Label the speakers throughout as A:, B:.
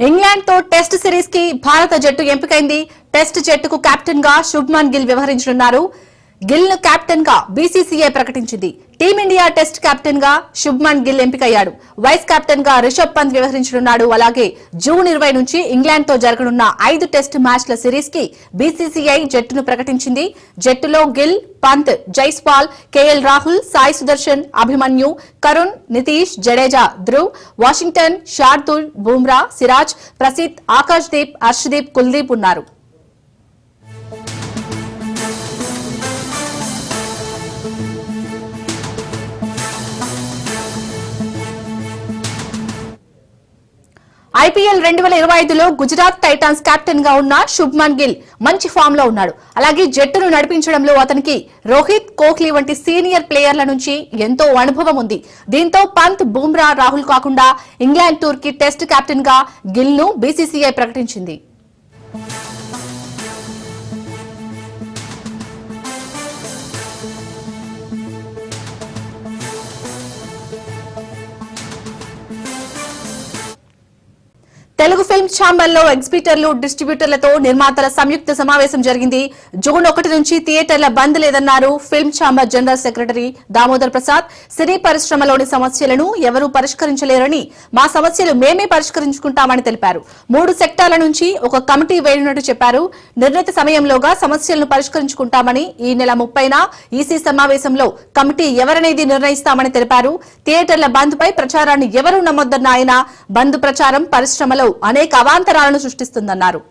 A: England తో test series కి భారత జట్టు ఎంపికైంది. టెస్ట్ జట్టుకు కెప్టెన్ గా శుభ్మన్ గిల్ వ్యవహరించనున్నారు. గిల్ ను కెప్టెన్ గా బీసీసీఐ ప్రకటించింది. టీమిండియా టెస్ట్ కెప్టెన్ గా శుభ్మన్ గిల్ ఎంపికయ్యాడు. వైస్ కెప్టెన్ గా రిషబ్ పంత్ వ్యవహరించనున్నాడు. అలాగే జూన్ 20 నుంచి ఇంగ్లాండ్ తో జరగనున్న 5 టెస్ట్ మ్యాచ్ల సిరీస్ కి బీసీసీఐ జట్టును ప్రకటించింది. జట్టులో గిల్, పంత్, జైస్వాల్, కేఎల్ రాహుల్, సాయి సుదర్శన్, అభిమన్యు, కరుణ్, నితీష్, జడేజా, ధ్రువ్, వాషింగ్టన్, శార్దూల్, బుమ్రా, సిరాజ్, ప్రసిద్, ఆకాశ్ దీప్, హర్షదీప్, కుల్దీప్ ఉన్నారు. ఐపీఎల్ 2025లో గుజరాత్ టైటాన్స్ కెప్టెన్ గా ఉన్న శుభ్మన్ గిల్ మంచి ఫామ్ లో ఉన్నాడు. అలాగే జట్టును నడిపించడంలో అతనికి రోహిత్, కోహ్లీ వంటి సీనియర్ ప్లేయర్ల నుంచి ఎంతో అనుభవం ఉంది. దీంతో పంత్, బుమ్రా, రాహుల్ కాకుండా ఇంగ్లాండ్ టూర్ కి టెస్ట్ కెప్టెన్ గా గిల్ ను బీసీసీఐ ప్రకటించింది. తెలుగు ఫిల్మ్ ఛాంబర్ లో ఎగ్జిబిటర్లు, డిస్ట్రిబ్యూటర్లతో నిర్మాతల సంయుక్త సమావేశం జరిగింది. జూన్ 1 నుంచి థియేటర్ల బంద్ లేదన్నారు film chamber general secretary Damodar Prasad. సినీ పరిశ్రమలోని సమస్యలను ఎవరూ పరిష్కరించలేరని, మా సమస్యలు మేమే పరిష్కరించుకుంటామని తెలిపారు. 3 సెక్టార్ల నుంచి ఒక కమిటీ వేయనున్నట్టు చెప్పారు. నిర్ణీత సమయంలోగా సమస్యలను పరిష్కరించుకుంటామని, ఈ నెల 30న ఈసీ సమావేశంలో కమిటీ ఎవరనేది నిర్ణయిస్తామని తెలిపారు. థియేటర్ల బంద్ పై ప్రచారాన్ని ఎవరూ నమ్మొద్దన్న ఆయన, బంద్ ప్రచారం పరిశ్రమలో అనేక అవాంతరాలను సృష్టిస్తుందన్నారు.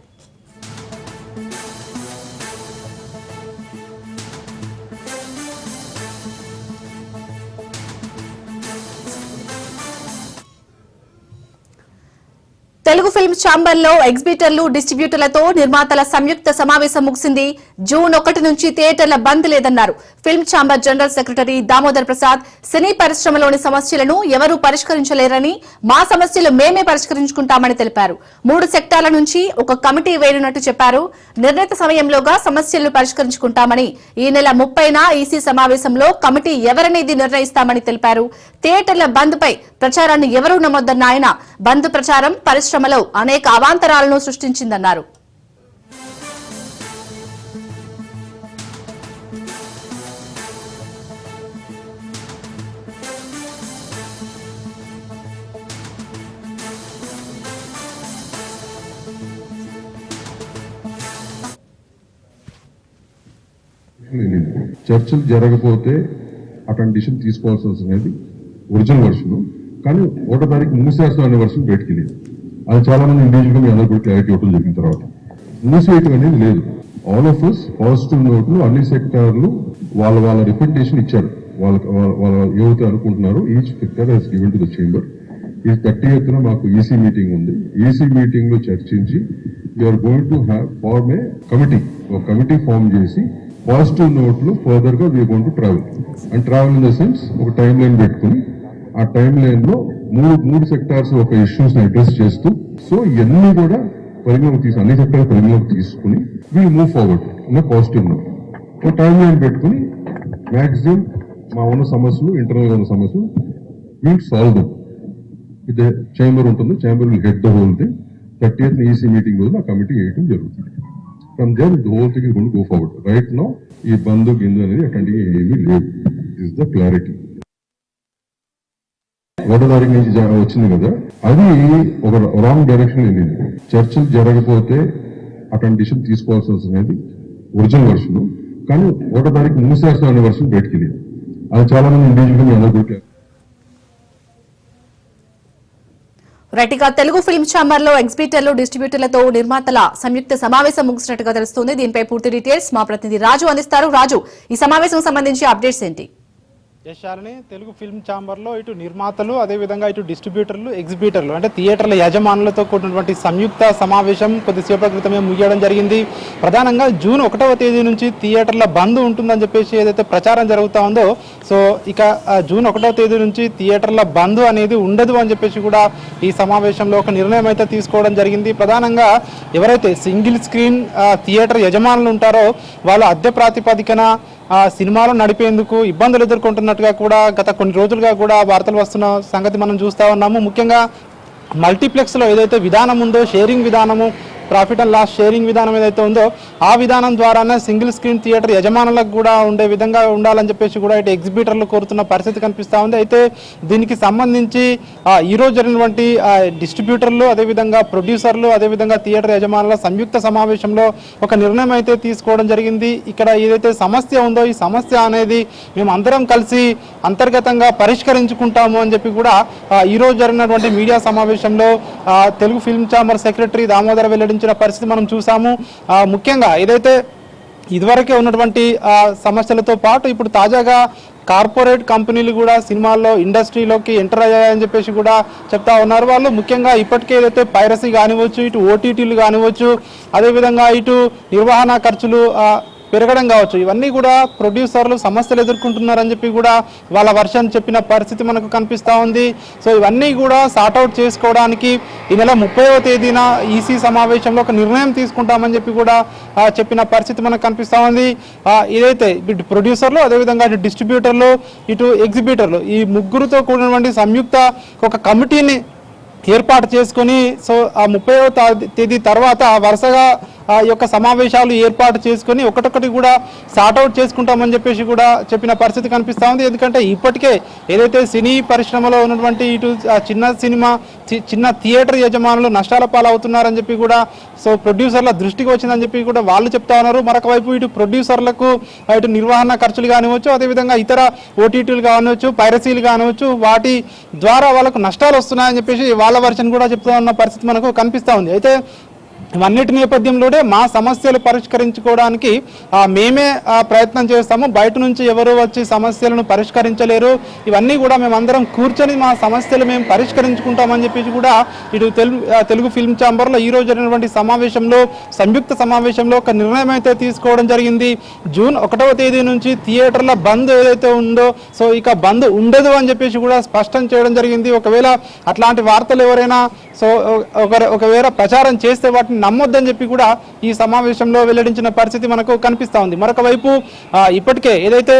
A: తెలుగు ఫిల్మ్ ఛాంబర్ లో ఎగ్జిబిటర్లు, డిస్ట్రిబ్యూటర్లతో నిర్మాతల సంయుక్త సమావేశం ముగిసింది. జూన్ 1 నుంచి థియేటర్ల బంద్ లేదన్నారు film chamber general secretary Damodar Prasad. సినీ పరిశ్రమలోని సమస్యలను ఎవరూ పరిష్కరించలేరని, మా సమస్యలు మేమే పరిష్కరించుకుంటామని తెలిపారు. 3 సెక్టార్ల నుంచి ఒక కమిటీ వేయనున్నట్టు చెప్పారు. నిర్ణీత సమయంలోగా సమస్యలను పరిష్కరించుకుంటామని, ఈ నెల 30న ఈసీ సమావేశంలో కమిటీ ఎవరనేది నిర్ణయిస్తామని తెలిపారు. థియేటర్ల బంద్ పై ప్రచారాన్ని ఎవరూ నమ్మొద్దన్న ఆయన, బంద్ ప్రచారం పరిశ్రమలో అనేక అవాంతరాలను సృష్టించిందన్నారు.
B: చర్చలు జరగకపోతే అటువంటి డిసిషన్ తీసుకోవాల్సి వస్తుంది. ఒరిజినల్ వర్షన్ కానీ 1వ తారీఖు మూసేస్తాం అనే వర్షన్ బయటకి వెళ్ళింది. అది చాలా మంది ఇండివిజువల్ గా అందరూ కూడా క్లారిటీ ఇవ్వడం జరిగిన తర్వాత మూసివేయటం అనేది లేదు. ఆల్ ఆఫ్ అస్ పాజిటివ్ నోట్లు అన్ని సెక్టార్లు వాళ్ళ రిప్రజెంటేషన్ ఇచ్చారు. వాళ్ళ ఏవైతే అనుకుంటున్నారు each sector has given to the chamber. ఈ 30th మాకు ఈసీ మీటింగ్ ఉంది. ఈసీ మీటింగ్ లో చర్చించి you're going to form a committee. ఒక కమిటీ ఫార్మ్ చేసి పాజిటివ్ నోట్లు ఫర్దర్ గా we're going to travel and travel in the sense ఒక టైం లైన్ పెట్టుకుని ఆ టైం లైన్ లో మూడు సెక్టార్స్ ఒక ఇష్యూస్ ని అడ్రస్ చేస్తూ సో ఇవన్నీ కూడా అన్ని సెక్టార్ పరిగణలోకి తీసుకుని వీల్ మూవ్ ఫార్వర్డ్ అన్న పాజిటివ్ నోట్. ఒక టైం లైన్ పెట్టుకుని మాక్సిమం మా ఉన్న సమస్యలు, ఇంటర్నల్ గా ఉన్న సమస్యలు వీల్ సాల్వ్ దమ్. ఇది చేంబర్ ఉంటుంది, chamber will head the whole thing. 30th EC meeting రోజు ఆ కమిటీ వేయటం జరుగుతుంది. From there the whole thing is going to go forward. Right now ఈ బంధు గిందు అనేది అట్లాంటివి ఏమీ లేదు. Is the clarity. 1వ తారీఖు నుంచి వచ్చింది కదా, అది ఒక రాంగ్ డైరెక్షన్ వెళ్ళింది. చర్చలు జరగకపోతే అటువంటి డిసిషన్ తీసుకోవాల్సి వస్తుంది. ఒరిజినల్ వర్షన్ కానీ 1వ తారీఖు మూసేస్తాం అనే వర్షన్ బయటకి వెళ్ళింది. అది చాలా మంది ఇండివిజువల్ గా అందరూ కూడా
A: రైట్గా తెలుగు ఫిల్మ్ ఛాంబర్ లో ఎగ్జిబిటర్లు, డిస్ట్రిబ్యూటర్లతో నిర్మాతల సంయుక్త సమావేశం ముగిసినట్టుగా తెలుస్తుంది. దీనిపై పూర్తి డీటెయిల్స్ మా ప్రతినిధి రాజు అందిస్తారు. రాజు, ఈ సమావేశం సంబంధించి అప్డేట్స్ ఏంటి?
C: యశాలని తెలుగు ఫిల్మ్ ఛాంబర్లో ఇటు నిర్మాతలు, అదేవిధంగా ఇటు డిస్ట్రిబ్యూటర్లు, ఎగ్జిబిటర్లు అంటే థియేటర్ల యజమానులతో కూడినటువంటి సంయుక్త సమావేశం కొద్దిసేపటి క్రితమే ముగియడం జరిగింది. ప్రధానంగా జూన్ 1వ తేదీ నుంచి థియేటర్ల బంద్ ఉంటుందని చెప్పేసి ఏదైతే ప్రచారం జరుగుతూ ఉందో, సో ఇక జూన్ 1వ తేదీ నుంచి థియేటర్ల బంద్ అనేది ఉండదు అని చెప్పేసి కూడా ఈ సమావేశంలో ఒక నిర్ణయం అయితే తీసుకోవడం జరిగింది. ప్రధానంగా ఎవరైతే సింగిల్ స్క్రీన్ థియేటర్ యజమానులు ఉంటారో వాళ్ళు అద్దె ప్రాతిపదికన సినిమాలు నడిపేందుకు ఇబ్బందులు ఎదుర్కొంటున్నట్టుగా కూడా గత కొన్ని రోజులుగా కూడా వార్తలు వస్తున్న సంగతి మనం చూస్తూ ఉన్నాము. ముఖ్యంగా మల్టీప్లెక్స్లో ఏదైతే విధానం ఉందో, షేరింగ్ విధానము, ప్రాఫిట్ అండ్ లాస్ షేరింగ్ విధానం ఏదైతే ఉందో ఆ విధానం ద్వారానే సింగిల్ స్క్రీన్ థియేటర్ యజమానులకు కూడా ఉండే విధంగా ఉండాలని చెప్పేసి కూడా ఇటు ఎగ్జిబిటర్లు కోరుతున్న పరిస్థితి కనిపిస్తూ ఉంది. అయితే దీనికి సంబంధించి ఈరోజు జరిగినటువంటి డిస్ట్రిబ్యూటర్లు, అదేవిధంగా ప్రొడ్యూసర్లు, అదేవిధంగా థియేటర్ యజమానుల సంయుక్త సమావేశంలో ఒక నిర్ణయం అయితే తీసుకోవడం జరిగింది. ఇక్కడ ఏదైతే సమస్య ఉందో ఈ సమస్య అనేది మేము అందరం కలిసి అంతర్గతంగా పరిష్కరించుకుంటాము అని చెప్పి కూడా ఈరోజు జరిగినటువంటి మీడియా సమావేశంలో Telugu film chamber secretary Damodar వెల్లడించిన పరిస్థితి మనం చూసాము. ముఖ్యంగా ఏదైతే ఇదివరకే ఉన్నటువంటి సమస్యలతో పాటు ఇప్పుడు తాజాగా కార్పొరేట్ కంపెనీలు కూడా సినిమాల్లో ఇండస్ట్రీలోకి ఎంటర్ అయ్యాయని చెప్పేసి కూడా చెప్తా ఉన్నారు. వాళ్ళు ముఖ్యంగా ఇప్పటికే ఏదైతే పైరసీ కానివచ్చు, ఇటు ఓటీటీలు కానివచ్చు, అదేవిధంగా ఇటు నిర్వహణ ఖర్చులు పెరగడం కావచ్చు, ఇవన్నీ కూడా ప్రొడ్యూసర్లు సమస్యలు ఎదుర్కొంటున్నారని చెప్పి కూడా వాళ్ళ వర్షన్ చెప్పిన పరిస్థితి మనకు కనిపిస్తూ ఉంది. సో ఇవన్నీ కూడా సార్ట్అవుట్ చేసుకోవడానికి ఈ నెల 30వ తేదీన ఈసీ సమావేశంలో ఒక నిర్ణయం తీసుకుంటామని చెప్పి కూడా చెప్పిన పరిస్థితి మనకు కనిపిస్తూ ఉంది. ఇదైతే ఇటు ప్రొడ్యూసర్లు, అదేవిధంగా ఇటు డిస్ట్రిబ్యూటర్లు, ఇటు ఎగ్జిబిటర్లు, ఈ ముగ్గురుతో కూడినటువంటి సంయుక్త ఒక కమిటీని ఏర్పాటు చేసుకొని సో ఆ 30వ తేదీ తర్వాత వరుసగా ఈ యొక్క సమావేశాలు ఏర్పాటు చేసుకొని ఒకటొకటి కూడా సార్ట్అవుట్ చేసుకుంటామని చెప్పేసి కూడా చెప్పిన పరిస్థితి కనిపిస్తూ ఉంది. ఎందుకంటే ఇప్పటికే ఏదైతే సినీ పరిశ్రమలో ఉన్నటువంటి ఇటు చిన్న థియేటర్ యజమానులు నష్టాల పాలవుతున్నారని చెప్పి కూడా సో ప్రొడ్యూసర్ల దృష్టికి వచ్చిందని చెప్పి కూడా వాళ్ళు చెప్తా ఉన్నారు. మరొక వైపు ఇటు ప్రొడ్యూసర్లకు ఇటు నిర్వహణ ఖర్చులు కానివచ్చు, అదేవిధంగా ఇతర ఓటీటీలు కానివచ్చు, పైరసీలు కానివచ్చు, వాటి ద్వారా వాళ్ళకు నష్టాలు వస్తున్నాయని చెప్పేసి వాళ్ళ వర్షన్ కూడా చెప్తా ఉన్న పరిస్థితి మనకు కనిపిస్తూ ఉంది. అయితే ఇవన్నిటి నేపథ్యంలోనే మా సమస్యలు పరిష్కరించుకోవడానికి మేమే ప్రయత్నం చేస్తాము, బయట నుంచి ఎవరు వచ్చి సమస్యలను పరిష్కరించలేరు, ఇవన్నీ కూడా మేమందరం కూర్చొని మా సమస్యలు మేము పరిష్కరించుకుంటామని చెప్పేసి కూడా ఇటు తెలుగు ఫిల్మ్ ఛాంబర్లో ఈరోజు జరిగినటువంటి సమావేశంలో సంయుక్త సమావేశంలో ఒక నిర్ణయం అయితే తీసుకోవడం జరిగింది. జూన్ 1వ తేదీ నుంచి థియేటర్ల బంద్ ఏదైతే ఉందో సో ఇక బంద్ ఉండదు అని చెప్పేసి కూడా స్పష్టం చేయడం జరిగింది. ఒకవేళ అట్లాంటి వార్తలు ఎవరైనా సో ఒకవేళ ప్రచారం చేస్తే వాటిని నమ్మొద్దని చెప్పి కూడా ఈ సమావేశంలో వెల్లడించిన పరిస్థితి మనకు కనిపిస్తూ ఉంది. మరొక వైపు ఇప్పటికే ఏదైతే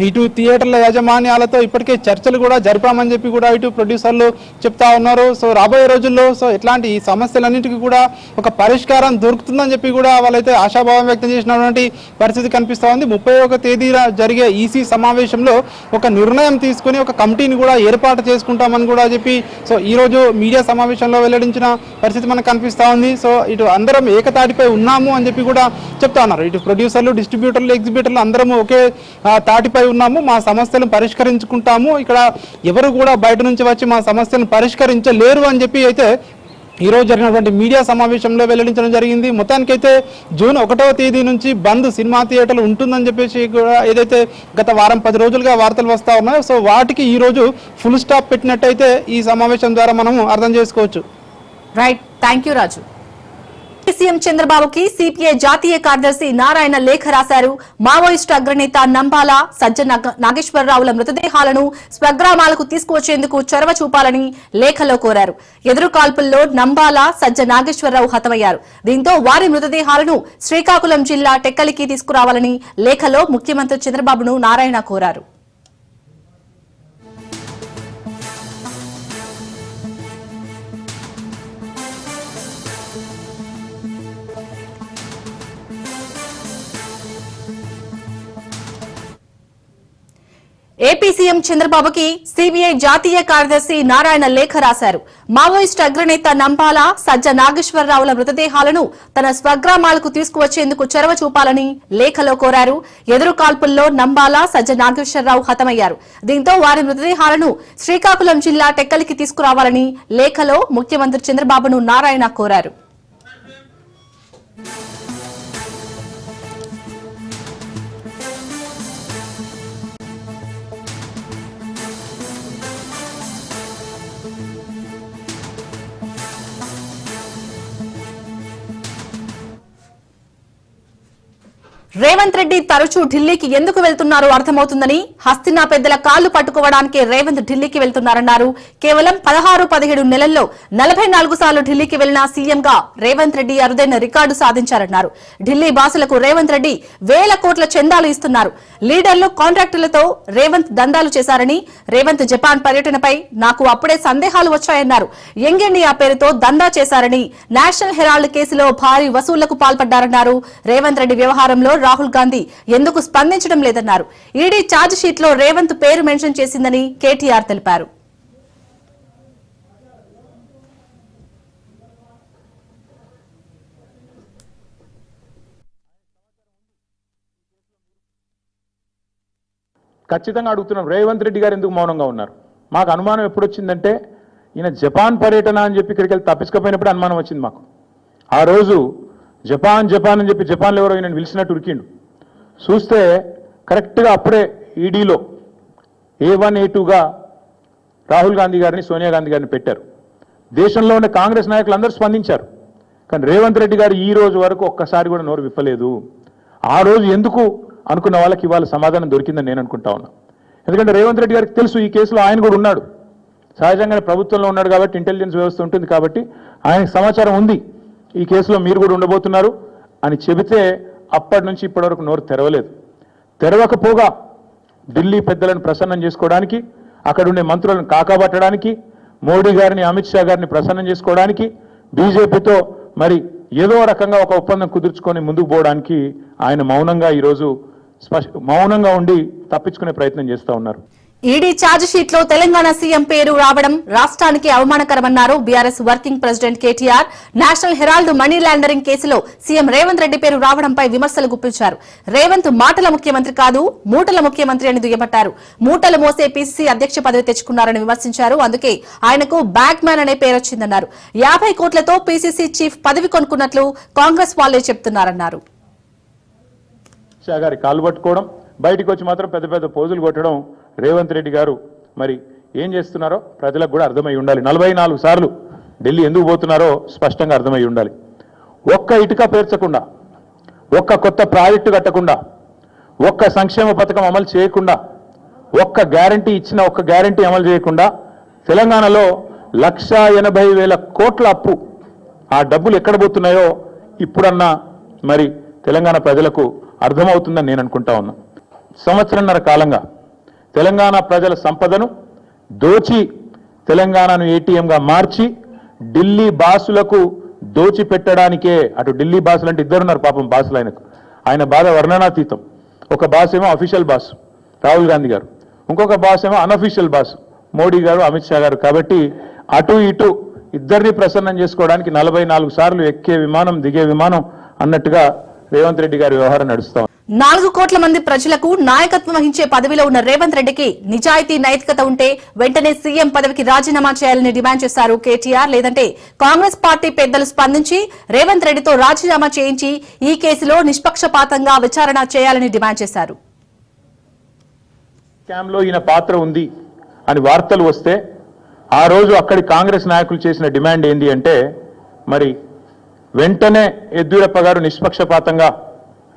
C: ఇటు థియేటర్ల యాజమాన్యాలతో ఇప్పటికే చర్చలు కూడా జరిపామని చెప్పి కూడా ఇటు ప్రొడ్యూసర్లు చెప్తా ఉన్నారు. సో రాబోయే రోజుల్లో సో ఇట్లాంటి ఈ సమస్యలన్నిటికీ కూడా ఒక పరిష్కారం దొరుకుతుందని చెప్పి కూడా వాళ్ళైతే ఆశాభావం వ్యక్తం చేసినటువంటి పరిస్థితి కనిపిస్తూ ఉంది. 31వ తేదీన జరిగే ఈసీ సమావేశంలో ఒక నిర్ణయం తీసుకుని ఒక కమిటీని కూడా ఏర్పాటు చేసుకుంటామని కూడా చెప్పి సో ఈరోజు మీడియా సమావేశంలో వెల్లడించిన పరిస్థితి మనకు కనిపిస్తూ ఉంది. సో ఇటు అందరం ఏకతాటిపై ఉన్నాము అని చెప్పి కూడా చెప్తా ఉన్నారు. ఇటు ప్రొడ్యూసర్లు, డిస్ట్రిబ్యూటర్లు, ఎగ్జిబిటర్లు అందరము ఒకే తాటిపై ఉన్నాము, మా సమస్యలను పరిష్కరించుకుంటాము, ఇక్కడ ఎవరు కూడా బయట నుంచి వచ్చి మా సమస్యలను పరిష్కరించలేరు అని చెప్పి అయితే ఈరోజు జరిగినటువంటి మీడియా సమావేశంలో వెల్లడించడం జరిగింది. మొత్తానికైతే జూన్ 1వ తేదీ నుంచి బంద్ సినిమా థియేటర్లు ఉంటుందని చెప్పేసి కూడా ఏదైతే గత వారం 10 రోజులుగా వార్తలు వస్తూ ఉన్నాయో సో వాటికి ఈరోజు ఫుల్ స్టాప్ పెట్టినట్టయితే ఈ సమావేశం ద్వారా మనము అర్థం చేసుకోవచ్చు.
A: Right, thank you Raju. CM చంద్రబాబుకి సిపిఐ జాతీయ కార్యదర్శి నారాయణ లేఖ రాశారు. మావోయిస్టు అగ్రనేత నంబాల సజ్జ నాగేశ్వరరావుల మృతదేహాలను స్వగ్రామాలకు తీసుకువచ్చేందుకు చొరవ చూపాలని లేఖలో కోరారు. ఎదురు కాల్పుల్లో నంబాల సజ్జ నాగేశ్వరరావు హతమయ్యారు. దీంతో వారి మృతదేహాలను శ్రీకాకుళం జిల్లా టెక్కలికి తీసుకురావాలని లేఖలో ముఖ్యమంత్రి చంద్రబాబును నారాయణ కోరారు. ఏపీ సీఎం చంద్రబాబుకి సిబిఐ జాతీయ కార్యదర్శి నారాయణ లేఖ రాశారు. మావోయిస్టు అగ్రనేత నంబాల సజ్జ నాగేశ్వరరావుల మృతదేహాలను తన స్వగ్రామాలకు తీసుకువచ్చేందుకు చొరవ చూపాలని లేఖలో కోరారు. ఎదురు కాల్పుల్లో నంబాల సజ్జ నాగేశ్వరరావు హతమయ్యారు. దీంతో వారి మృతదేహాలను శ్రీకాకుళం జిల్లా టెక్కలికి తీసుకురావాలని లేఖలో ముఖ్యమంత్రి చంద్రబాబును నారాయణ కోరారు. రేవంత్ రెడ్డి తరచూ ఢిల్లీకి ఎందుకు వెళ్తున్నారో అర్థమవుతుందని, హస్తినా పెద్దల కాళ్లు పట్టుకోవడానికే రేవంత్ ఢిల్లీకి వెళ్తున్నారన్నారు. కేవలం 16-17 నెలల్లో 44 సార్లు ఢిల్లీకి వెళ్లిన సీఎంగా రేవంత్ రెడ్డి అరుదైన రికార్డు సాధించారన్నారు. ఢిల్లీ బాసులకు రేవంత్ రెడ్డి వేల కోట్ల చందాలు ఇస్తున్నారు. లీడర్లు, కాంట్రాక్టులతో రేవంత్ దందాలు చేశారని, రేవంత్ జపాన్ పర్యటనపై నాకు అప్పుడే సందేహాలు వచ్చాయన్నారు. యంగ్ ఇండియా పేరుతో దందా చేశారని, నేషనల్ హెరాల్డ్ కేసులో భారీ వసూళ్లకు పాల్పడ్డారన్నారు. రేవంత్ రెడ్డి వ్యవహారంలో రాహుల్ గాంధీ ఎందుకు స్పందించడం లేదన్నారు. ఈడీ ఛార్జ్ షీట్ లో రేవంత్ పేరు మెన్షన్ చేసిందని కేటీఆర్ తెలిపారు.
D: ఖచ్చితంగా అడుగుతున్నాం, రేవంత్ రెడ్డి గారు ఎందుకు మౌనంగా ఉన్నారు? మాకు అనుమానం ఎప్పుడు వచ్చిందంటే, ఈయన జపాన్ పర్యటన అని చెప్పి ఇక్కడికి వెళ్ళి తప్పించుకపోయినప్పుడు అనుమానం వచ్చింది మాకు. ఆ రోజు జపాన్ అని చెప్పి జపాన్లో ఎవరో ఈయన పిలిచినట్టు ఉరికిండు. చూస్తే కరెక్ట్గా అప్పుడే ఈడీలో A1 A2గా రాహుల్ గాంధీ గారిని, సోనియా గాంధీ గారిని పెట్టారు. దేశంలో ఉన్న కాంగ్రెస్ నాయకులు అందరూ స్పందించారు. కానీ రేవంత్ రెడ్డి గారు ఈ రోజు వరకు ఒక్కసారి కూడా నోరు విప్పలేదు. ఆ రోజు ఎందుకు అనుకున్న వాళ్ళకి ఇవాళ సమాధానం దొరికిందని నేను అనుకుంటా ఉన్నా. ఎందుకంటే రేవంత్ రెడ్డి గారికి తెలుసు ఈ కేసులో ఆయన కూడా ఉన్నాడు. సహజంగానే ప్రభుత్వంలో ఉన్నాడు కాబట్టి, ఇంటెలిజెన్స్ వ్యవస్థ ఉంటుంది కాబట్టి ఆయనకు సమాచారం ఉంది, ఈ కేసులో మీరు కూడా ఉండబోతున్నారు అని చెబితే అప్పటి నుంచి ఇప్పటి వరకు నోరు తెరవలేదు. తెరవకపోగా ఢిల్లీ పెద్దలను ప్రసన్నం చేసుకోవడానికి, అక్కడ ఉండే మంత్రులను కాకాబట్టడానికి, మోడీ గారిని, అమిత్ షా గారిని ప్రసన్నం చేసుకోవడానికి, బీజేపీతో మరి ఏదో రకంగా ఒక ఒప్పందం కుదుర్చుకొని ముందుకు పోవడానికి ఆయన మౌనంగా ఈరోజు మౌనంగా ఉండి తప్పించుకునే ప్రయత్నం చేస్తూ ఉన్నారు.
A: ఈడీ ఛార్జ్ షీట్ లో తెలంగాణ సీఎం పేరు రావడం రాష్ట్రానికి అవమానకరమన్నారు BRS working president KTR. National Herald money laundering కేసులో సీఎం రేవంత్ రెడ్డి పేరు రావడంపై విమర్శలు గుప్పించారు. రేవంత్ మాటల ముఖ్యమంత్రి కాదు, మూటల ముఖ్యమంత్రి అని దుయ్యబట్టారు. మూటలు మోసే పీసీసీ అధ్యక్ష పదవి తెచ్చుకున్నారని విమర్శించారు. అందుకే ఆయనకు బ్యాగ్ మ్యాన్ అనే పేరు వచ్చిందన్నారు. 50 కోట్లతో పీసీసీ చీఫ్ పదవి కొనుక్కున్నట్లు కాంగ్రెస్ వాళ్లే చెప్తున్నారన్నారు.
D: బయటికి వచ్చి మాత్రం పెద్ద పెద్ద పోజులు కొట్టడం రేవంత్ రెడ్డి గారు మరి ఏం చేస్తున్నారో ప్రజలకు కూడా అర్థమై ఉండాలి. 44 సార్లు ఢిల్లీ ఎందుకు పోతున్నారో స్పష్టంగా అర్థమై ఉండాలి. ఒక్క ఇటుక పేర్చకుండా, ఒక్క కొత్త ప్రాజెక్టు కట్టకుండా, ఒక్క సంక్షేమ పథకం అమలు చేయకుండా, ఒక్క గ్యారంటీ ఇచ్చిన ఒక్క గ్యారంటీ అమలు చేయకుండా తెలంగాణలో 1,80,000 కోట్ల అప్పు. ఆ డబ్బులు ఎక్కడ పోతున్నాయో ఇప్పుడన్నా మరి తెలంగాణ ప్రజలకు అర్థమవుతుందని నేను అనుకుంటా ఉన్నా. సంవత్సరంన్నర కాలంగా తెలంగాణ ప్రజల సంపదను దోచి, తెలంగాణను ఏటీఎంగా మార్చి ఢిల్లీ బాసులకు దోచిపెట్టడానికే, అటు ఢిల్లీ బాసులు అంటే ఇద్దరున్నారు పాపం బాసులు ఆయనకు, ఆయన బాధ వర్ణనాతీతం. ఒక బాస్ ఏమో అఫీషియల్ బాస్ రాహుల్ గాంధీ గారు, ఇంకొక బాస్ ఏమో అన్అఫీషియల్ బాస్ మోడీ గారు, అమిత్ షా గారు. కాబట్టి అటు ఇటు ఇద్దరిని ప్రసన్నం చేసుకోవడానికి 44 సార్లు ఎక్కే విమానం, దిగే విమానం అన్నట్టుగా రేవంత్ రెడ్డి గారి వ్యవహారం నడుస్తాం.
A: 4 కోట్ల మంది ప్రజలకు నాయకత్వం వహించే పదవిలో ఉన్న రేవంత్ రెడ్డికి నిజాయితీ, నైతికత ఉంటే వెంటనే సీఎం పదవికి రాజీనామా చేయాలని డిమాండ్ చేశారు కేటీఆర్. లేదంటే కాంగ్రెస్ పార్టీ పెద్దలు స్పందించి రేవంత్ రెడ్డితో రాజీనామా చేయించి ఈ కేసులో నిష్పక్షపాతంగా విచారణ చేయాలని డిమాండ్ చేశారు.
D: స్కామ్లో ఈయన పాత్ర ఉంది అని వార్తలు వస్తే ఆ రోజు అక్కడి కాంగ్రెస్ నాయకులు చేసిన డిమాండ్ ఏంది అంటే, మరి వెంటనే యెద్యూరప్ప గారు నిష్పక్షపాతంగా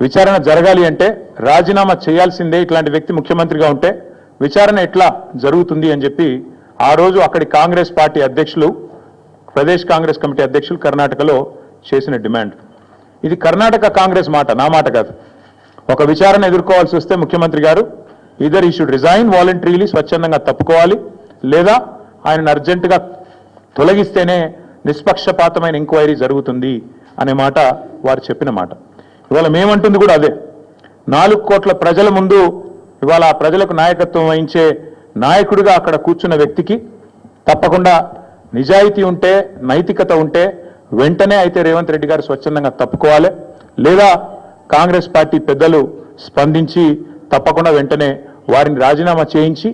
D: విచారణ జరగాలి అంటే రాజీనామా చేయాల్సిందే, ఇట్లాంటి వ్యక్తి ముఖ్యమంత్రిగా ఉంటే విచారణ ఎట్లా జరుగుతుంది అని చెప్పి ఆ రోజు అక్కడి కాంగ్రెస్ పార్టీ అధ్యక్షులు, ప్రదేశ్ కాంగ్రెస్ కమిటీ అధ్యక్షులు కర్ణాటకలో చేసిన డిమాండ్. ఇది కర్ణాటక కాంగ్రెస్ మాట, నా మాట కాదు. ఒక విచారణ ఎదుర్కోవాల్సి వస్తే ముఖ్యమంత్రి గారు ఇదర్ ఈ షుడ్ రిజైన్ వాలంటరీలీ, స్వచ్ఛందంగా తప్పుకోవాలి, లేదా ఆయనను అర్జెంటుగా తొలగిస్తేనే నిష్పక్షపాతమైన ఎంక్వైరీ జరుగుతుంది అనే మాట వారు చెప్పిన మాట. ఇవాళ మేమంటుంది కూడా అదే. 4 కోట్ల ప్రజల ముందు ఇవాళ ఆ ప్రజలకు నాయకత్వం వహించే నాయకుడిగా అక్కడ కూర్చున్న వ్యక్తికి తప్పకుండా నిజాయితీ ఉంటే, నైతికత ఉంటే వెంటనే అయితే రేవంత్ రెడ్డి గారు స్వచ్ఛందంగా తప్పుకోవాలి, లేదా కాంగ్రెస్ పార్టీ పెద్దలు స్పందించి తప్పకుండా వెంటనే వారిని రాజీనామా చేయించి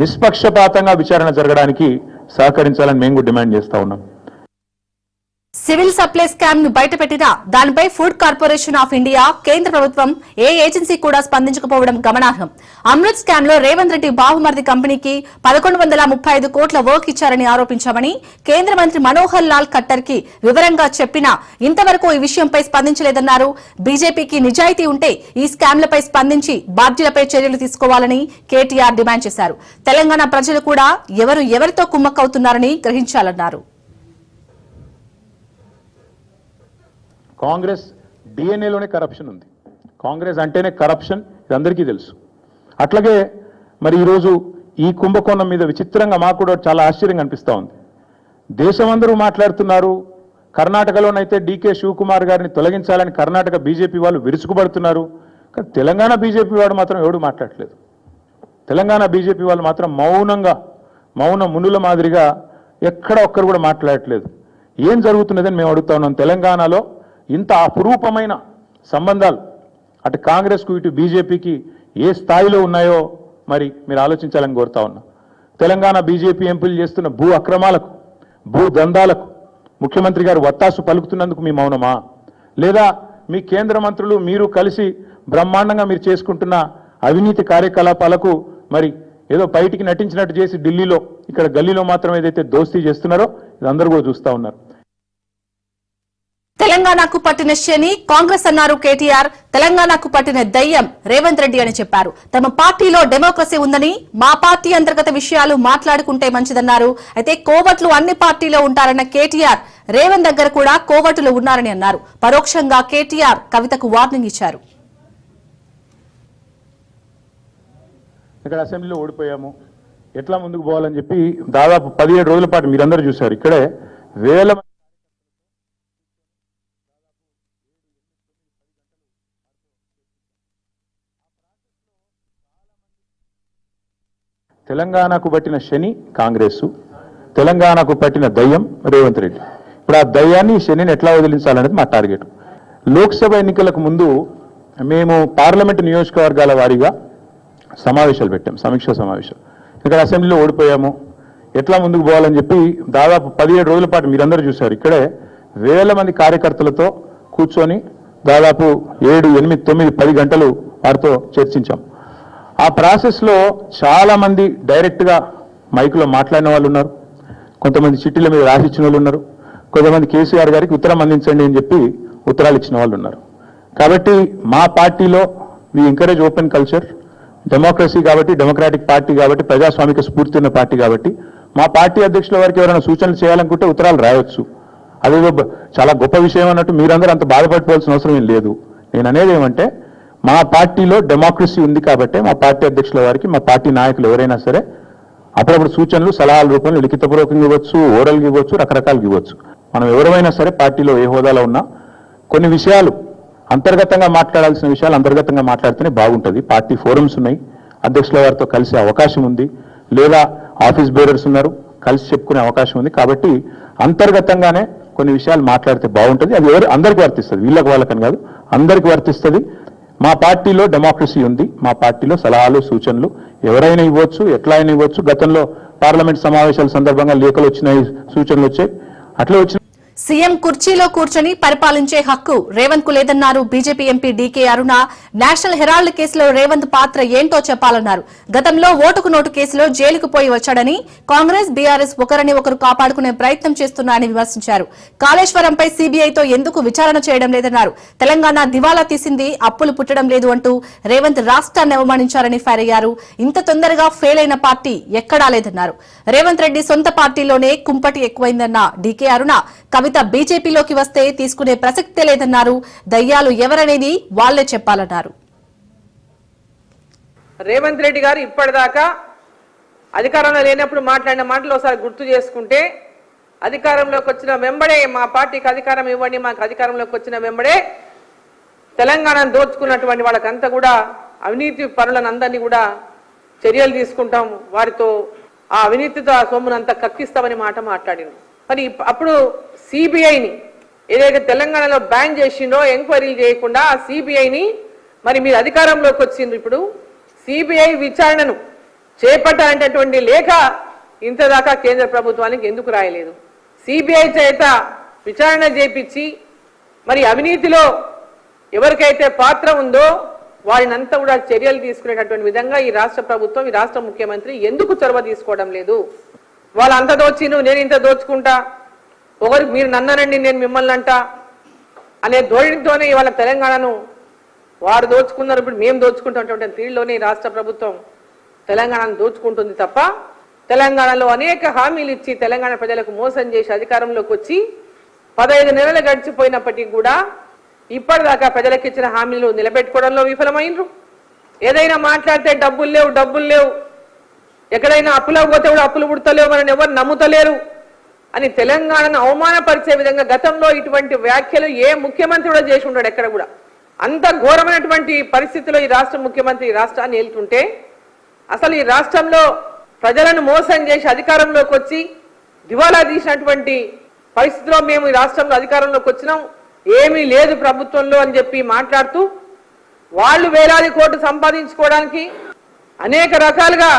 D: నిష్పక్షపాతంగా విచారణ జరగడానికి సహకరించాలని మేము డిమాండ్ చేస్తా ఉన్నాం.
A: సివిల్ సప్లై స్కామ్ ను బయటపెట్టినా దానిపై ఫుడ్ కార్పొరేషన్ ఆఫ్ ఇండియా కేంద్ర ప్రభుత్వం ఏ ఏజెన్సీ కూడా స్పందించకపోవడం గమనార్హం. అమృత్ స్కామ్ లో రేవంత్ రెడ్డి బాహుమర్ది కంపెనీకి 1135 కోట్ల వర్క్ ఇచ్చారని ఆరోపించామని కేంద్ర మంత్రి మనోహర్ లాల్ ఖట్టర్ కి వివరంగా చెప్పినా ఇంతవరకు ఈ విషయంపై స్పందించలేదన్నారు. బీజేపీకి నిజాయితీ ఉంటే ఈ స్కామ్లపై స్పందించి బాధ్యులపై చర్యలు తీసుకోవాలని కేటీఆర్ డిమాండ్ చేశారు. తెలంగాణ ప్రజలు కూడా ఎవరు ఎవరితో కుమ్మక్కవుతున్నారని గ్రహించాలన్నారు.
D: కాంగ్రెస్ డిఎన్ఏలోనే కరప్షన్ ఉంది. కాంగ్రెస్ అంటేనే కరప్షన్, ఇది అందరికీ తెలుసు. అట్లాగే మరి ఈరోజు ఈ కుంభకోణం మీద విచిత్రంగా మాకు కూడా చాలా ఆశ్చర్యంగా అనిపిస్తూ ఉంది. దేశమందరూ మాట్లాడుతున్నారు. కర్ణాటకలోనైతే డీకే శివకుమార్ గారిని తొలగించాలని కర్ణాటక బీజేపీ వాళ్ళు విరుచుకుపడుతున్నారు. కానీ తెలంగాణ బీజేపీ వాడు మాత్రం ఎవడు మాట్లాడట్లేదు. తెలంగాణ బీజేపీ వాళ్ళు మాత్రం మౌన మునుల మాదిరిగా ఎక్కడ ఒక్కరు కూడా మాట్లాడట్లేదు. ఏం జరుగుతున్నదని మేము అడుగుతా ఉన్నాం. తెలంగాణలో ఇంత అపురూపమైన సంబంధాలు అటు కాంగ్రెస్కు ఇటు బీజేపీకి ఏ స్థాయిలో ఉన్నాయో మరి మీరు ఆలోచించాలని కోరుతా ఉన్నా. తెలంగాణ బీజేపీ ఎంపీలు చేస్తున్న భూ అక్రమాలకు, భూ దందాలకు ముఖ్యమంత్రి గారు వత్తాసు పలుకుతున్నందుకు మీ మౌనమా? లేదా మీ కేంద్ర మంత్రులు మీరు కలిసి బ్రహ్మాండంగా మీరు చేసుకుంటున్న అవినీతి కార్యకలాపాలకు మరి ఏదో బయటికి నటించినట్టు చేసి ఢిల్లీలో ఇక్కడ గల్లీలో మాత్రం ఏదైతే దోస్తీ చేస్తున్నారో ఇది అందరూ కూడా చూస్తూ ఉన్నారు.
A: తెలంగాణకు పట్టిన శని కాంగ్రెస్ అన్నారు కేటీఆర్. తెలంగాణకు పట్టిన దయ్యం రేవంత్ రెడ్డి అని చెప్పారు. తమ పార్టీలో డెమోక్రసీ ఉందని, మా పార్టీ అంతర్గత విషయాలు మాట్లాడుకుంటే మంచిదన్నారు. అయితే కోవట్లు అన్ని పార్టీలో ఉంటారన్న కేటీఆర్ రేవంత్ దగ్గర కూడా కోవట్లు ఉన్నారని అన్నారు. పరోక్షంగా కేటీఆర్ కవితకు వార్నింగ్ ఇచ్చారు.
D: ఇక్కడ అసెంబ్లీలో ఓడిపోయాము, ఎట్లా ముందుకు పోవాలని చెప్పి దాదాపు 17 రోజుల పాటు మీరందరూ చూశారు. ఇక్కడే వేల తెలంగాణకు పట్టిన శని కాంగ్రెస్, తెలంగాణకు పట్టిన దయ్యం రేవంత్ రెడ్డి. ఇప్పుడు ఆ దయ్యాన్ని శనిని ఎట్లా వదిలించాలనేది మా టార్గెట్. లోక్సభ ఎన్నికలకు ముందు మేము పార్లమెంటు నియోజకవర్గాల వారీగా సమావేశాలు పెట్టాం, సమీక్ష సమావేశాలు. ఇక్కడ అసెంబ్లీలో ఓడిపోయాము, ఎట్లా ముందుకు పోవాలని చెప్పి దాదాపు 17 రోజుల పాటు మీరందరూ చూశారు. ఇక్కడే వేల మంది కార్యకర్తలతో కూర్చొని దాదాపు 7, 8, 9, 10 గంటలు వారితో చర్చించాం. ఆ ప్రాసెస్లో చాలా మంది డైరెక్ట్గా మైకులో మాట్లాడిన వాళ్ళు ఉన్నారు, కొంతమంది చిట్టీల మీద రాసిచ్చిన వాళ్ళు ఉన్నారు, కొంతమంది కేసీఆర్ గారికి ఉత్తరం అందించండి అని చెప్పి ఉత్తరాలు ఇచ్చిన వాళ్ళు ఉన్నారు. కాబట్టి మా పార్టీలో we encourage open culture, democracy కాబట్టి, డెమోక్రాటిక్ పార్టీ కాబట్టి, ప్రజాస్వామిక స్ఫూర్తి ఉన్న పార్టీ కాబట్టి మా పార్టీ అధ్యక్షుల వారికి ఎవరైనా సూచనలు చేయాలనుకుంటే ఉత్తరాలు రాయొచ్చు. అదేదో చాలా గొప్ప విషయం అన్నట్టు మీరందరూ అంత బాధపడిపోవాల్సిన అవసరం ఏం లేదు. నేను అనేది ఏమంటే మా పార్టీలో డెమోక్రసీ ఉంది కాబట్టి మా పార్టీ అధ్యక్షుల వారికి, మా పార్టీ నాయకులు ఎవరైనా సరే అప్పుడప్పుడు సూచనలు సలహాల రూపంలో లిఖితపూర్వకంగా ఇవ్వచ్చు, ఓరల్గా ఇవ్వచ్చు, రకరకాలుగా ఇవ్వచ్చు. మనం ఎవరైనా సరే పార్టీలో ఏ హోదాలో ఉన్నా కొన్ని విషయాలు అంతర్గతంగా మాట్లాడాల్సిన విషయాలు అంతర్గతంగా మాట్లాడితేనే బాగుంటుంది. పార్టీ ఫోరమ్స్ ఉన్నాయి, అధ్యక్షుల వారితో కలిసే అవకాశం ఉంది, లేదా ఆఫీస్ బేరర్స్ ఉన్నారు, కలిసి చెప్పుకునే అవకాశం ఉంది. కాబట్టి అంతర్గతంగానే కొన్ని విషయాలు మాట్లాడితే బాగుంటుంది. అది అందరికీ వర్తిస్తుంది, వీళ్ళకి వాళ్ళకని కాదు, అందరికీ వర్తిస్తుంది. మా పార్టీలో డెమోక్రసీ ఉంది, మా పార్టీలో సలహాలు సూచనలు ఎవరైనా ఇవ్వచ్చు, ఎట్లా అయినా ఇవ్వచ్చు. గతంలో పార్లమెంట్ సమావేశాల సందర్భంగా లేఖలు వచ్చినాయి, సూచనలు వచ్చాయి, అట్లా వచ్చిన
A: సీఎం కుర్చీలో కూర్చొని పరిపాలించే హక్కు రేవంత్ కు లేదన్నారు బీజేపీ ఎంపీ డీకే అరుణ. నేషనల్ హెరాల్డ్ కేసులో రేవంత్ పాత్ర ఏంటో చెప్పాలన్నారు. గతంలో ఓటుకు నోటు కేసులో జైలుకు పోయి వచ్చాడని, కాంగ్రెస్ బీఆర్ఎస్ ఒకరిని ఒకరు కాపాడుకునే ప్రయత్నం చేస్తున్నారని విమర్శించారు. కాళేశ్వరంపై సీబీఐతో ఎందుకు విచారణ చేయడం లేదన్నారు. తెలంగాణ దివాలా తీసింది, అప్పులు పుట్టడం లేదు అంటూ రేవంత్ రాష్ట్రాన్ని అవమానించారని ఫైర్ అయ్యారు. ఇంత తొందరగా ఫెయిల్ అయిన పార్టీ ఎక్కడా లేదన్నారు. రేవంత్ రెడ్డి సొంత పార్టీలోనే కుంపటి ఎక్కువైందన్న డీకే అరుణ కవిత బీజేపీలోకి వస్తే తీసుకునే ప్రసక్తే లేదన్నారు. దయ్యాలు ఎవరనేది వాళ్లే చెప్పాలన్నారు.
E: రేవంత్ రెడ్డి గారు ఇప్పటిదాకా అధికారంలో లేనప్పుడు మాట్లాడిన మాటలు ఒకసారి గుర్తు చేసుకుంటే, అధికారంలోకి వచ్చిన వెంబడే మా పార్టీకి అధికారం ఇవ్వండి, మాకు అధికారంలోకి వచ్చిన వెంబడే తెలంగాణను దోచుకున్నటువంటి వాళ్ళకంతా కూడా అవినీతి పరులందరినీ కూడా చర్యలు తీసుకుంటాం, వారితో ఆ అవినీతితో ఆ సొమ్మునంతా కక్కిస్తామని మాట మాట్లాడింది. మరి అప్పుడు సిబిఐని ఏదైతే తెలంగాణలో బ్యాన్ చేసిండో ఎంక్వైరీలు చేయకుండా ఆ సిబిఐని మరి మీరు అధికారంలోకి వచ్చిండ్రు. ఇప్పుడు సిబిఐ విచారణను చేపట్టాలనేటటువంటి లేఖ ఇంతదాకా కేంద్ర ప్రభుత్వానికి ఎందుకు రాయలేదు? సిబిఐ చేత విచారణ చేపించి మరి అవినీతిలో ఎవరికైతే పాత్ర ఉందో వారినంతా కూడా చర్యలు తీసుకునేటటువంటి విధంగా ఈ రాష్ట్ర ప్రభుత్వం, ఈ రాష్ట్ర ముఖ్యమంత్రి ఎందుకు చొరవ తీసుకోవడం లేదు? వాళ్ళు అంత దోచిను, నేను ఇంత దోచుకుంటా, ఒకరు మీరు నన్ననండి నేను మిమ్మల్ని అంట అనే ధోరణితోనే ఇవాళ తెలంగాణను వారు దోచుకున్నారు, ఇప్పుడు మేము దోచుకుంటున్నటువంటి తీరులోనే ఈ రాష్ట్ర ప్రభుత్వం తెలంగాణను దోచుకుంటుంది తప్ప తెలంగాణలో అనేక హామీలు ఇచ్చి తెలంగాణ ప్రజలకు మోసం చేసి అధికారంలోకి వచ్చి 15 నెలలు గడిచిపోయినప్పటికీ కూడా ఇప్పటిదాకా ప్రజలకు ఇచ్చిన హామీలు నిలబెట్టుకోవడంలో విఫలమైనరు. ఏదైనా మాట్లాడితే డబ్బులు లేవు, ఎక్కడైనా అప్పులకు పోతే కూడా అప్పులు పుడతలేవు, మనని ఎవరు నమ్ముతలేరు అని తెలంగాణను అవమానపరిచే విధంగా గతంలో ఇటువంటి వ్యాఖ్యలు ఏ ముఖ్యమంత్రి కూడా చేసి ఉంటాడు ఎక్కడ కూడా. అంత ఘోరమైనటువంటి పరిస్థితిలో ఈ రాష్ట్ర ముఖ్యమంత్రి ఈ రాష్ట్రాన్ని ఏలుతుంటే అసలు ఈ రాష్ట్రంలో ప్రజలను మోసం చేసి అధికారంలోకి వచ్చి దివాలా తీసినటువంటి పరిస్థితిలో మేము ఈ రాష్ట్రంలో అధికారంలోకి వచ్చినాం, ఏమీ లేదు ప్రభుత్వంలో అని చెప్పి మాట్లాడుతూ వాళ్ళు వేలాది కోట్లు సంపాదించుకోవడానికి అనేక రకాలుగా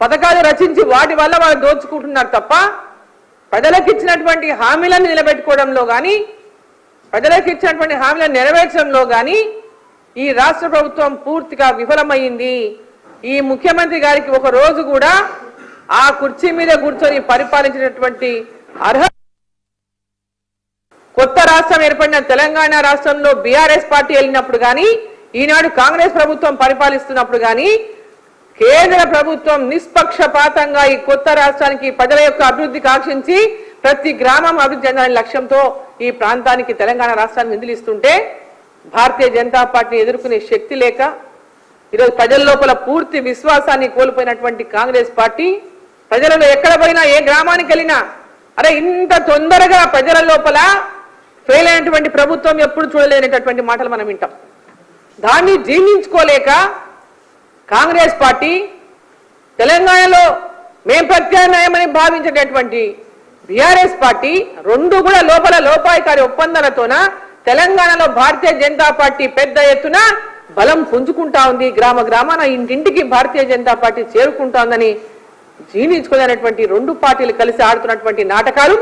E: పథకాలు రచించి వాటి వల్ల వాళ్ళు దోచుకుంటున్నారు తప్ప ప్రజలకు ఇచ్చినటువంటి హామీలను నిలబెట్టుకోవడంలో కానీ ప్రజలకు ఇచ్చినటువంటి హామీలను నెరవేర్చడంలో కానీ ఈ రాష్ట్ర ప్రభుత్వం పూర్తిగా విఫలమైంది. ఈ ముఖ్యమంత్రి గారికి ఒక రోజు కూడా ఆ కుర్చీ మీద కూర్చొని పరిపాలించినటువంటి అర్హత, కొత్త రాష్ట్రం ఏర్పడిన తెలంగాణ రాష్ట్రంలో బీఆర్ఎస్ పార్టీ వెళ్ళినప్పుడు కానీ ఈనాడు కాంగ్రెస్ ప్రభుత్వం పరిపాలిస్తున్నప్పుడు కానీ కేంద్ర ప్రభుత్వం నిష్పక్షపాతంగా ఈ కొత్త రాష్ట్రానికి ప్రజల యొక్క అభివృద్ధి కాంక్షించి ప్రతి గ్రామం అభివృద్ధి చెందాలనే లక్ష్యంతో ఈ ప్రాంతానికి తెలంగాణ రాష్ట్రాన్ని నిధులు ఇస్తుంటే భారతీయ జనతా పార్టీని ఎదుర్కొనే శక్తి లేక ఈరోజు ప్రజల లోపల పూర్తి విశ్వాసాన్ని కోల్పోయినటువంటి కాంగ్రెస్ పార్టీ ప్రజలలో ఎక్కడ పోయినా ఏ గ్రామానికి వెళ్ళినా అరే ఇంత తొందరగా ప్రజల లోపల ఫెయిల్ అయినటువంటి ప్రభుత్వం ఎప్పుడు చూడలేనటువంటి మాటలు మనం వింటాం. దాన్ని జీర్ణించుకోలేక కాంగ్రెస్ పార్టీ తెలంగాణలో మేం ప్రత్యామ్నాయమని భావించేటటువంటి బీఆర్ఎస్ పార్టీ రెండు కూడా లోపల లోపాయికారి ఒప్పందాలతోన తెలంగాణలో భారతీయ జనతా పార్టీ పెద్ద ఎత్తున బలం పుంజుకుంటా ఉంది. గ్రామ గ్రామాన ఇంటింటికి భారతీయ జనతా పార్టీ చేరుకుంటా ఉందని జీర్ణించుకోలేనటువంటి రెండు పార్టీలు కలిసి ఆడుతున్నటువంటి నాటకాలు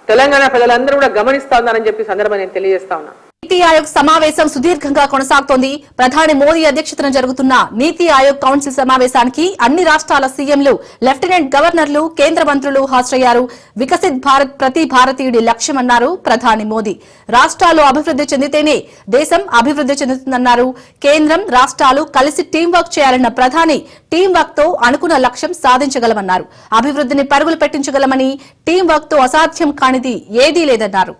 E: తెలంగాణ ప్రజలందరూ కూడా గమనిస్తా ఉన్నారని చెప్పి సందర్భంగా నేను తెలియజేస్తా ఉన్నా.
A: నీతి ఆయోగ్ సమావేశం సుదీర్ఘంగా కొనసాగుతోంది. ప్రధాని మోదీ అధ్యక్షతన జరుగుతున్న నీతి ఆయోగ్ కౌన్సిల్ సమావేశానికి అన్ని రాష్ట్రాల సీఎంలు, లెఫ్టినెంట్ గవర్నర్లు, కేంద్ర మంత్రులు హాజరయ్యారు. వికసిత్ భారత్ ప్రతి భారతీయుడి లక్ష్యమన్నారు ప్రధాని మోదీ. రాష్ట్రాలు అభివృద్ధి చెందితేనే దేశం అభివృద్ధి చెందుతుందన్నారు. కేంద్రం, రాష్ట్రాలు కలిసి టీం వర్క్ చేయాలన్న ప్రధాని టీం వర్క్ తో అనుకున్న లక్ష్యం సాధించగలమన్నారు. అభివృద్ధిని పరుగులు పెట్టించగలమని, టీం వర్క్ తో అసాధ్యం కానిది ఏదీ లేదన్నారు.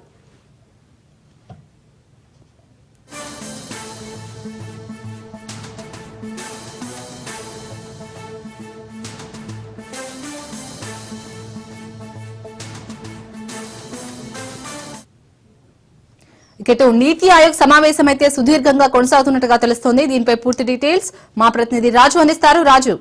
A: ఇటు నీతి ఆయోగ్ సమావేశం అయితే సుదీర్ఘంగా కొనసాగుతున్నట్టుగా తెలుస్తోంది. దీనిపై పూర్తి డీటెయిల్స్ మా ప్రతినిధి రాజు అందిస్తారు. రాజు,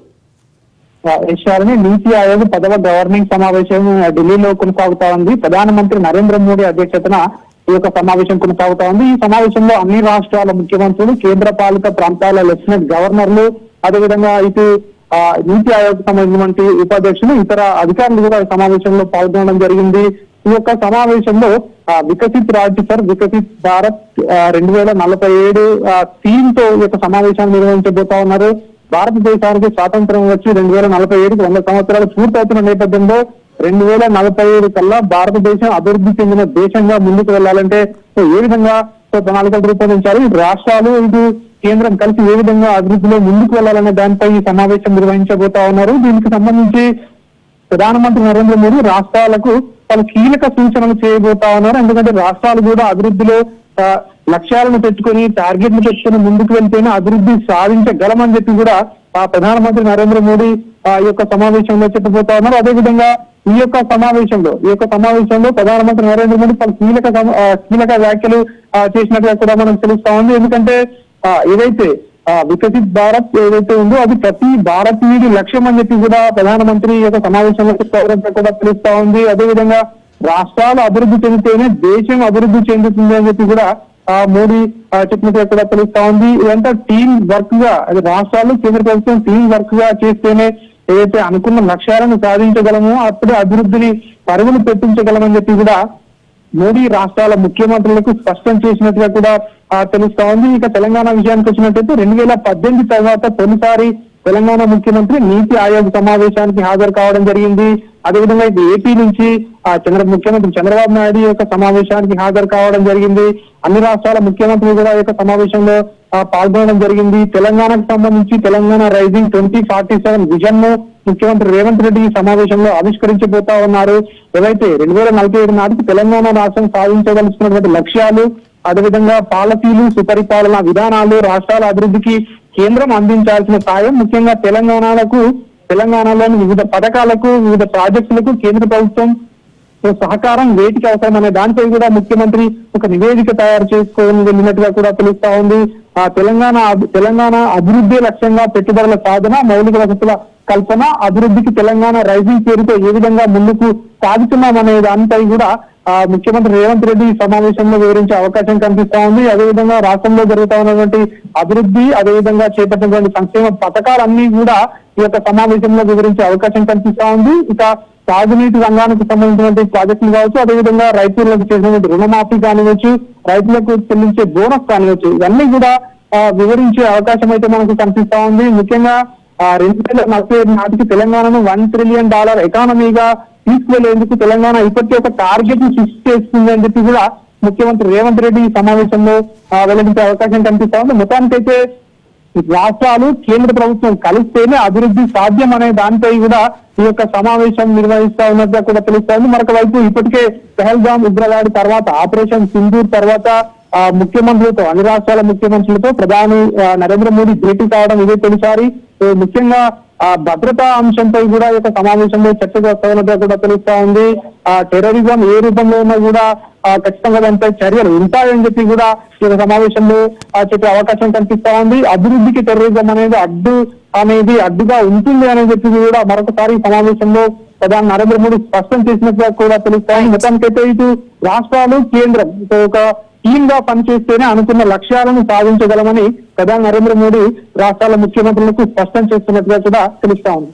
F: నీతి ఆయోగ్ 10వ గవర్నింగ్ సమావేశం ఢిల్లీలో కొనసాగుతా ఉంది. ప్రధానమంత్రి నరేంద్ర మోడీ అధ్యక్షతన ఈ యొక్క సమావేశం కొనసాగుతా ఉంది. ఈ సమావేశంలో అన్ని రాష్ట్రాల ముఖ్యమంత్రులు, కేంద్ర పాలిత ప్రాంతాల లెఫ్టినెంట్ గవర్నర్లు, అదేవిధంగా ఇటు నీతి ఆయోగ్ సంబంధించిన ఉపాధ్యక్షులు, ఇతర అధికారులు కూడా సమావేశంలో పాల్గొనడం జరిగింది. ఈ యొక్క సమావేశంలో వికసిత్ రాజ్య ఫర్ వికసిత్ భారత్ 2047 థీమ్ తో ఈ యొక్క సమావేశాన్ని నిర్వహించబోతా ఉన్నారు. భారతదేశానికి స్వాతంత్రం వచ్చి 2047కి 100 సంవత్సరాలు పూర్తవుతున్న నేపథ్యంలో 2047 కల్లా భారతదేశం అభివృద్ధి చెందిన దేశంగా ముందుకు వెళ్లాలంటే ఏ విధంగా ప్రణాళికలు రూపొందించారు, రాష్ట్రాలు ఇటు కేంద్రం కలిసి ఏ విధంగా అభివృద్ధిలో ముందుకు వెళ్లాలనే దానిపై ఈ సమావేశం నిర్వహించబోతా ఉన్నారు. దీనికి సంబంధించి ప్రధానమంత్రి నరేంద్ర మోడీ రాష్ట్రాలకు పలు కీలక సూచనలు చేయబోతా ఉన్నారు. ఎందుకంటే రాష్ట్రాలు కూడా అభివృద్ధిలో లక్ష్యాలను పెట్టుకుని, టార్గెట్లు పెట్టుకుని ముందుకు వెళ్తేనే అభివృద్ధి సాధించగలమని చెప్పి కూడా ప్రధానమంత్రి నరేంద్ర మోడీ ఈ యొక్క సమావేశంలో చెప్పబోతా ఉన్నారు. అదేవిధంగా ఈ యొక్క సమావేశంలో ప్రధానమంత్రి నరేంద్ర మోడీ పలు కీలక వ్యాఖ్యలు చేసినట్టుగా కూడా మనకు తెలుస్తా ఉంది. ఎందుకంటే ఏదైతే వికసిత్ భారత్ ఏదైతే ఉందో అది ప్రతి భారతీయుడి లక్ష్యం అని చెప్పి కూడా ప్రధానమంత్రి యొక్క సమావేశంలో చెప్పినట్టు కూడా తెలుస్తా ఉంది. అదేవిధంగా రాష్ట్రాలు అభివృద్ధి చెందితేనే దేశం అభివృద్ధి చెందుతుంది అని చెప్పి కూడా మోడీ చెప్పినట్టుగా కూడా తెలుస్తా ఉంది. ఇదంతా టీం వర్క్ గా, అది రాష్ట్రాలు, కేంద్ర ప్రభుత్వం టీం వర్క్ గా చేస్తేనే ఏదైతే అనుకున్న లక్ష్యాలను సాధించగలమో అప్పుడే అభివృద్ధిని పరుగులు పెట్టించగలమని చెప్పి కూడా మోడీ రాష్ట్రాల ముఖ్యమంత్రులకు స్పష్టం చేసినట్టుగా కూడా తెలుస్తా ఉంది. ఇక తెలంగాణ విషయానికి వచ్చినట్టయితే 2018 తర్వాత తొలిసారి తెలంగాణ ముఖ్యమంత్రి నీతి ఆయోగ్ సమావేశానికి హాజరు కావడం జరిగింది. అదేవిధంగా ఇది ఏపీ నుంచి ముఖ్యమంత్రి చంద్రబాబు నాయుడు యొక్క సమావేశానికి హాజరు కావడం జరిగింది. అన్ని రాష్ట్రాల ముఖ్యమంత్రులు కూడా యొక్క సమావేశంలో పాల్గొనడం జరిగింది. తెలంగాణకు సంబంధించి తెలంగాణ రైజింగ్ 2047 విజన్ ను ముఖ్యమంత్రి రేవంత్ రెడ్డి ఈ సమావేశంలో ఆవిష్కరించబోతా ఉన్నారు. ఏవైతే 2047 నాటికి తెలంగాణ రాష్ట్రం సాధించదలుచుకున్నటువంటి లక్ష్యాలు, అదేవిధంగా పాలసీలు, సుపరిపాలన విధానాలు, రాష్ట్రాల అభివృద్ధికి కేంద్రం అందించాల్సిన సాయం, ముఖ్యంగా తెలంగాణలోని వివిధ పథకాలకు, వివిధ ప్రాజెక్టులకు కేంద్ర ప్రభుత్వం సహకారం వేటికి అవసరం అనే దానిపై కూడా ముఖ్యమంత్రి ఒక నివేదిక తయారు చేసుకోవాలని వెళ్ళినట్టుగా కూడా తెలుస్తా ఉంది. తెలంగాణ అభివృద్ధి లక్ష్యంగా పెట్టుబడుల సాధన, మౌలిక వసతుల కల్పన, అభివృద్ధికి తెలంగాణ రైజింగ్ పేరుతో ఏ విధంగా ముందుకు సాగుతున్నామనే దానిపై కూడా ముఖ్యమంత్రి రేవంత్ రెడ్డి ఈ సమావేశంలో వివరించే అవకాశం కనిపిస్తా ఉంది. అదేవిధంగా రాష్ట్రంలో జరుగుతా ఉన్నటువంటి అభివృద్ధి, అదేవిధంగా చేపట్టినటువంటి సంక్షేమ పథకాలన్నీ కూడా ఈ యొక్క సమావేశంలో వివరించే అవకాశం కనిపిస్తా ఉంది. ఇక సాగునీటి రంగానికి సంబంధించినటువంటి ప్రాజెక్టులు కావచ్చు, అదేవిధంగా రైతులకు చేసినటువంటి రుణమాఫీ కానివచ్చు, రైతులకు చెల్లించే బోనస్ కానివచ్చు, ఇవన్నీ కూడా వివరించే అవకాశం అయితే మనకు కనిపిస్తా ఉంది. ముఖ్యంగా 2047 నాటికి తెలంగాణను $1 ట్రిలియన్ ఎకానమీగా తీసుకువెళ్లేందుకు తెలంగాణ ఇప్పటికే ఒక టార్గెట్ ని ఫిక్స్ చేస్తుంది అని చెప్పి కూడా ముఖ్యమంత్రి రేవంత్ రెడ్డి ఈ సమావేశంలో వెల్లడించే అవకాశం కనిపిస్తా ఉంది. మొత్తానికైతే రాష్ట్రాలు, కేంద్ర ప్రభుత్వం కలిస్తేనే అభివృద్ధి సాధ్యం అనే దానిపై కూడా ఈ యొక్క సమావేశం నిర్వహిస్తా ఉన్నట్టుగా కూడా తెలుస్తోంది. మరొక వైపు ఇప్పటికే పహల్గామ్ ఉగ్రవాడి తర్వాత, ఆపరేషన్ సింధూర్ తర్వాత ముఖ్యమంత్రులతో, అన్ని రాష్ట్రాల ముఖ్యమంత్రులతో ప్రధాని నరేంద్ర మోడీ భేటీ కావడం ఇదే తొలిసారి. ముఖ్యంగా భద్రతా అంశంపై కూడా ఈ యొక్క సమావేశంలో చర్చకు వస్తున్నట్టుగా కూడా తెలుస్తా ఉంది. టెర్రరిజం ఏ రూపంలో ఉన్నా కూడా ఖచ్చితంగా దానిపై చర్యలు ఉంటాయని చెప్పి కూడా ఈ యొక్క సమావేశంలో చెప్పే అవకాశం కనిపిస్తా ఉంది. అభివృద్ధికి టెర్రరిజం అనేది అడ్డుగా ఉంటుంది అని చెప్పి కూడా మరొకసారి సమావేశంలో ప్రధాని నరేంద్ర మోడీ స్పష్టం చేసినట్టుగా కూడా తెలుస్తా ఉంది. మొత్తానికైతే ఇటు రాష్ట్రాలు, కేంద్రం ఒక టీమ్ గా పనిచేస్తేనే అనుకున్న లక్ష్యాలను సాధించగలమని ప్రధాని నరేంద్ర మోడీ రాష్ట్రాల ముఖ్యమంత్రులకు స్పష్టం చేస్తున్నట్టుగా కూడా తెలుస్తా ఉంది.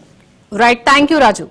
A: Right, thank you Raju.